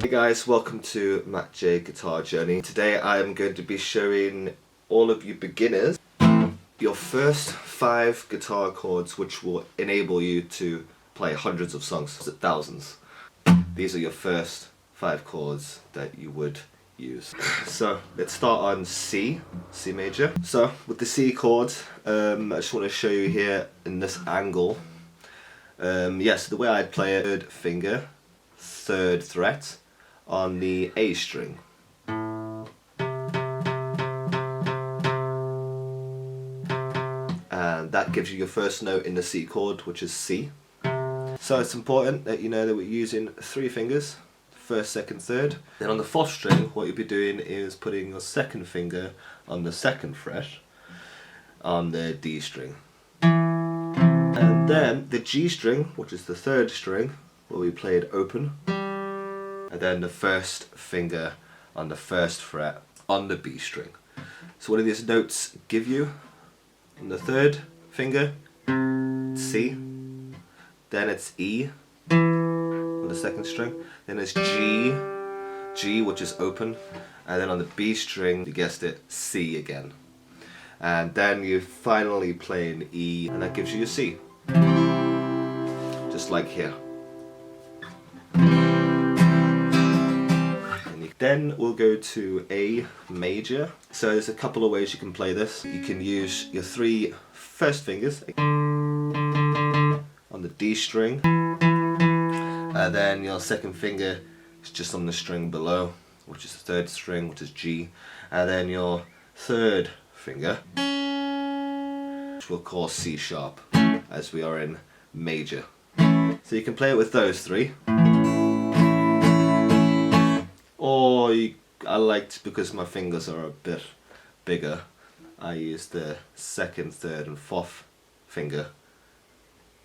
Hey guys, welcome to Matt J Guitar Journey. Today I am going to be showing all of you beginners your first 5 guitar chords which will enable you to play hundreds of songs, thousands. These are your first 5 chords that you would use. So let's start on C major. So with the C chord, I just want to show you here in this angle. Yes, the way I'd play it, 3rd finger, 3rd fret on the A string. And that gives you your first note in the C chord, which is C. So it's important that you know that we're using 3 fingers, 1st, 2nd, 3rd. Then on the 4th string, what you'll be doing is putting your 2nd finger on the 2nd fret on the D string. And then the G string, which is the 3rd string, will be played open. And then the 1st finger on the 1st fret on the B string. So what do these notes give you? On the 3rd finger, C, then it's E on the 2nd string, then it's G which is open, and then on the B string, you guessed it, C again. And then you finally play an E, and that gives you your C. Just like here. Then we'll go to A major. So there's a couple of ways you can play this. You can use your 3 first fingers on the D string, and then your 2nd finger is just on the string below, which is the 3rd string, which is G, and then your 3rd finger, which we'll call C sharp, as we are in major. So you can play it with those 3. Or I liked, because my fingers are a bit bigger, I use the 2nd, 3rd and 4th finger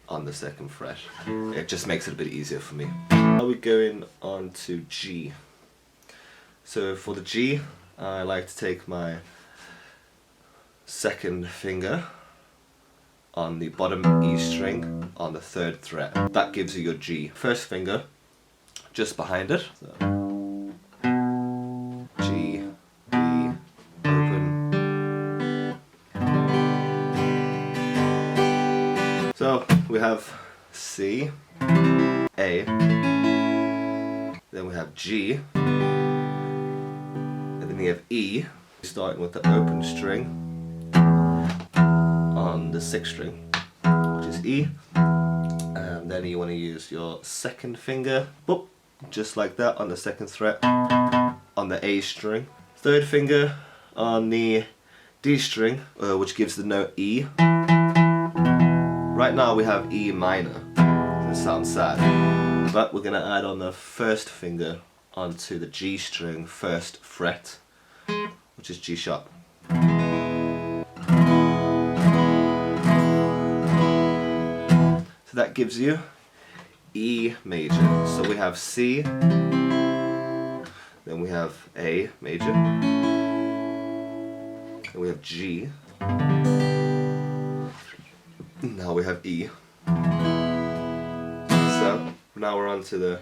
on the 2nd fret. It just makes it a bit easier for me. Now we're going on to G. So for the G, I like to take my 2nd finger on the bottom E string on the 3rd fret. That gives you your G. 1st finger just behind it. So. G, B, open. So we have C, A, then we have G, and then we have E, starting with the open string on the 6th string, which is E, and then you want to use your 2nd finger, boop, just like that on the 2nd fret on the A string, 3rd finger on the D string, which gives the note E. Right now we have E minor. It sounds sad, but we're going to add on the 1st finger onto the G string 1st fret, which is G sharp. So that gives you E major. So we have C, then we have A major, then we have G, now we have E. So now we're on to the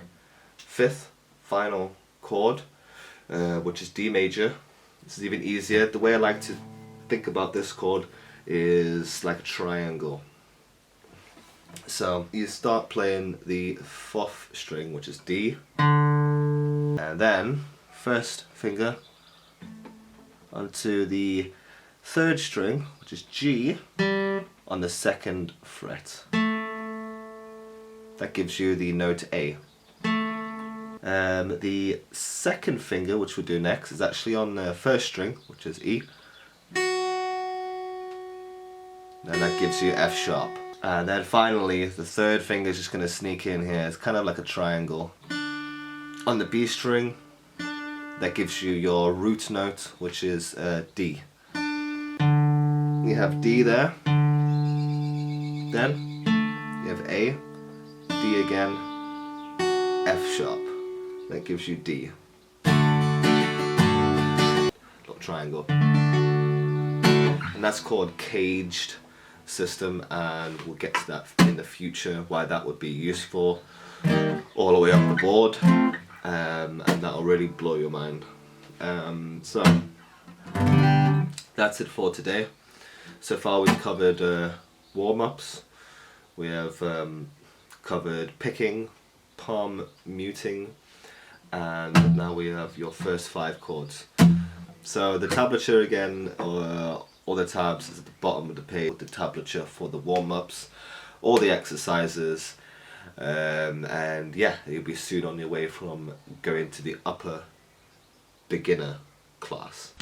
5th final chord, which is D major. This is even easier. The way I like to think about this chord is like a triangle. So you start playing the 4th string, which is D, and then 1st finger onto the 3rd string, which is G, on the 2nd fret. That gives you the note A. The 2nd finger, which we'll do next, is actually on the 1st string, which is E, and that gives you F sharp. And then finally, the 3rd finger is just going to sneak in here. It's kind of like a triangle. On the B string, that gives you your root note, which is D. You have D there. Then you have A, D again, F sharp. That gives you D. Little triangle. And that's called caged system, and we'll get to that in the future, why that would be useful, all the way up the board. and that'll really blow your mind. So that's it for today. So far we've covered warm-ups, we have covered picking, palm muting, and now we have your first 5 chords. So the tablature again, all the tabs is at the bottom of the page, the tablature for the warm-ups, all the exercises, and yeah, you'll be soon on your way from going to the upper beginner class.